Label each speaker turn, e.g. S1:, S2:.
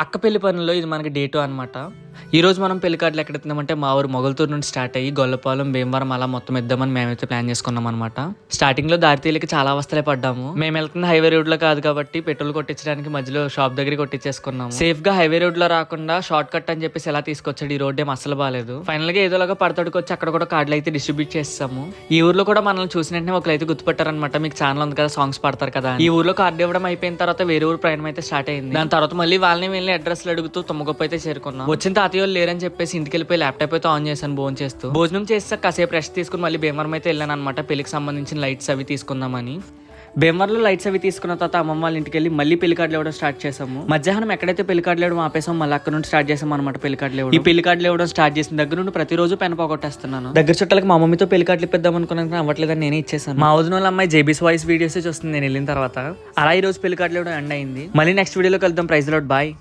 S1: అక్క పెళ్లి పనుల్లో ఇది మనకి డే 2 అనమాట. ఈ రోజు మనం పెళ్లి కార్డులు ఎక్కడ ఎత్తున్నామంటే మా ఊరు మొగల్తూరు నుండి స్టార్ట్ అయ్యి గొల్లపాలెం, భీమవరం అలా మొత్తం ఇద్దామని మేమైతే ప్లాన్ చేసుకున్నాం అనమాట. స్టార్టింగ్ లో దారి తీయలకి చాలా అవస్థలే పడ్డాము. మేము వెళ్తున్న హైవే రోడ్ లో కాదు కాబట్టి పెట్రోల్ కొట్టించడానికి మధ్యలో షాప్ దగ్గర కొట్టించేసుకున్నాము. సేఫ్ గా హైవే రోడ్ లో రాకుండా షార్ట్ కట్ అని చెప్పేసి ఎలా తీసుకొచ్చాడు. ఈ రోడ్ ఏం అసలు బాలేదు. ఫైనల్ గా ఏదోలాగా పడతాడుకు వచ్చి అక్కడ కూడా కార్డులు అయితే డిస్ట్రిబ్యూట్ చేస్తాము. ఈ ఊర్లో కూడా మనల్ని చూసిన వెంటనే ఒకరైతే గుర్తుపెట్టారనమాట. మీకు ఛానల్ ఉంది కదా, సాంగ్స్ పడతారు కదా. ఈ ఊర్లో కార్డు ఇవ్వడం అయిపోయిన తర్వాత వేరే ఊరు ప్రయాణం అయితే స్టార్ట్ అయింది. దాని తర్వాత మళ్ళీ వాళ్ళని వెళ్ళి అడ్రస్లు అడుగుతూ తొమ్మగొప్ప అయితే చేరుకున్నాం. వచ్చిన తాతయ్య వాళ్ళు లేరని చెప్పేసి ఇంటికి వెళ్ళిపోయి ల్యాప్టాప్ అయితే ఆన్ చేశాను భోజనం చేస్తూ. భోజనం చేస్తే కాసేపు రెస్ట్ తీసుకుని మళ్ళీ భీమవరం అయితే వెళ్ళాను అనమాట. పెళ్లికి సంబంధించిన లైట్స్ అవి తీసుకుందామని. భీమవరంలో లైట్స్ అవి తీసుకున్న తర్వాత అమ్మమ్మ వాళ్ళ ఇంటికి వెళ్ళి మళ్ళీ పెళ్లి కార్డులు ఇవ్వడం స్టార్ట్ చేసాము. మధ్యాహ్నం ఎక్కడైతే పెళ్లి కార్డులు ఇవ్వడం ఆపేసాం, మళ్ళీ అక్కడ నుండి స్టార్ట్ చేసాం అనమాట పెళ్లి కార్డులు ఇవ్వడం. ఈ పెళ్లి కార్డులు ఇవ్వడం స్టార్ట్ చేసిన దగ్గర నుండి ప్రతిరోజు పెన్ పోగొట్టేస్తున్నాను. దగ్గర చుట్టాలకు మా మమ్మీతో పెళ్లి కార్డులు ఇప్పిద్దాం అనుకున్నాను, అవ్వట్లేదని నేనే ఇచ్చేసాను. మా వదిన వాళ్ళ అమ్మాయి జేబీస్ వాయిస్ వీడియోస్ చూస్తుంది నేను వెళ్ళిన తర్వాత. అలా ఈ రోజు పెళ్లి కార్డులు ఇవ్వడం ఎండ్ అయింది. మళ్ళీ నెక్స్ట్ వీడియోలో కలుద్దాం. Praise Lord, bye.